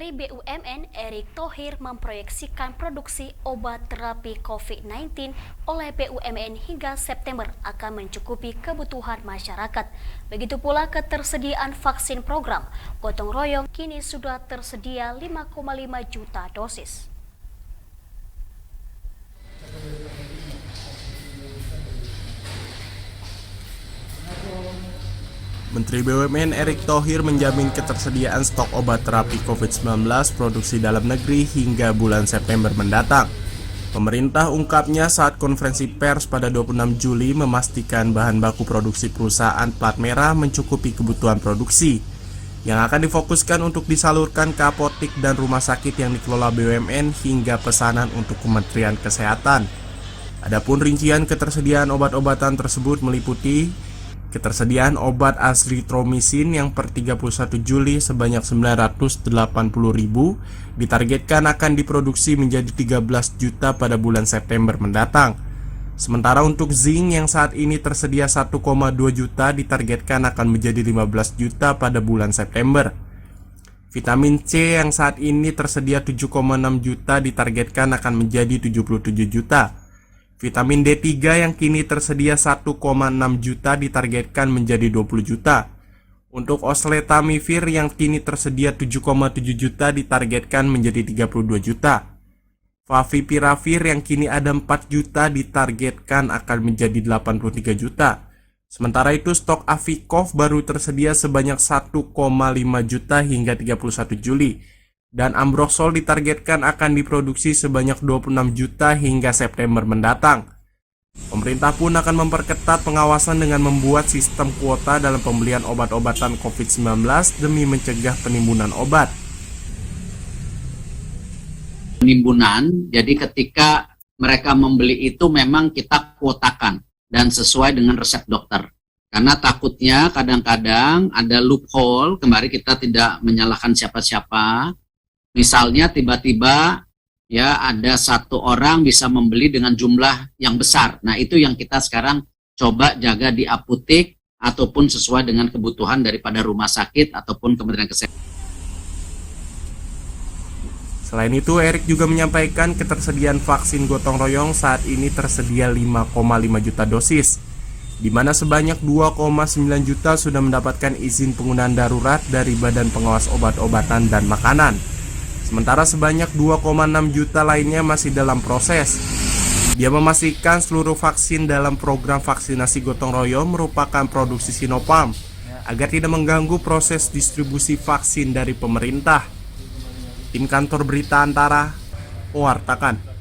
Menteri BUMN Erick Thohir memproyeksikan produksi obat terapi COVID-19 oleh BUMN hingga September akan mencukupi kebutuhan masyarakat. Begitu pula ketersediaan vaksin program gotong royong kini sudah tersedia 5,5 juta dosis. Menteri BUMN Erick Thohir menjamin ketersediaan stok obat terapi COVID-19 produksi dalam negeri hingga bulan September mendatang. Pemerintah ungkapnya saat konferensi pers pada 26 Juli memastikan bahan baku produksi perusahaan plat merah mencukupi kebutuhan produksi yang akan difokuskan untuk disalurkan ke apotik dan rumah sakit yang dikelola BUMN hingga pesanan untuk Kementerian Kesehatan. Adapun rincian ketersediaan obat-obatan tersebut meliputi ketersediaan obat azithromycin yang per 31 Juli sebanyak 980.000 ditargetkan akan diproduksi menjadi 13 juta pada bulan September mendatang. Sementara untuk zinc yang saat ini tersedia 1,2 juta ditargetkan akan menjadi 15 juta pada bulan September. Vitamin C yang saat ini tersedia 7,6 juta ditargetkan akan menjadi 77 juta. Vitamin D3 yang kini tersedia 1,6 juta ditargetkan menjadi 20 juta. Untuk oseltamivir yang kini tersedia 7,7 juta ditargetkan menjadi 32 juta. Favipiravir yang kini ada 4 juta ditargetkan akan menjadi 83 juta. Sementara itu stok Avikov baru tersedia sebanyak 1,5 juta hingga 31 Juli. Dan Ambrosol ditargetkan akan diproduksi sebanyak 26 juta hingga September mendatang. Pemerintah pun akan memperketat pengawasan dengan membuat sistem kuota dalam pembelian obat-obatan COVID-19 demi mencegah penimbunan obat. Penimbunan, jadi ketika mereka membeli itu memang kita kuotakan dan sesuai dengan resep dokter. Karena takutnya kadang-kadang ada loophole, kemarin kita tidak menyalahkan siapa-siapa. Misalnya tiba-tiba ya ada satu orang bisa membeli dengan jumlah yang besar. Nah itu yang kita sekarang coba jaga di apotek ataupun sesuai dengan kebutuhan daripada rumah sakit ataupun Kementerian Kesehatan. Selain itu, Erick juga menyampaikan ketersediaan vaksin gotong royong saat ini tersedia 5,5 juta dosis, di mana sebanyak 2,9 juta sudah mendapatkan izin penggunaan darurat dari Badan Pengawas Obat-obatan dan Makanan. Sementara sebanyak 2,6 juta lainnya masih dalam proses. Dia memastikan seluruh vaksin dalam program vaksinasi gotong royong merupakan produksi Sinopharm agar tidak mengganggu proses distribusi vaksin dari pemerintah. Tim Kantor Berita Antara mewartakan.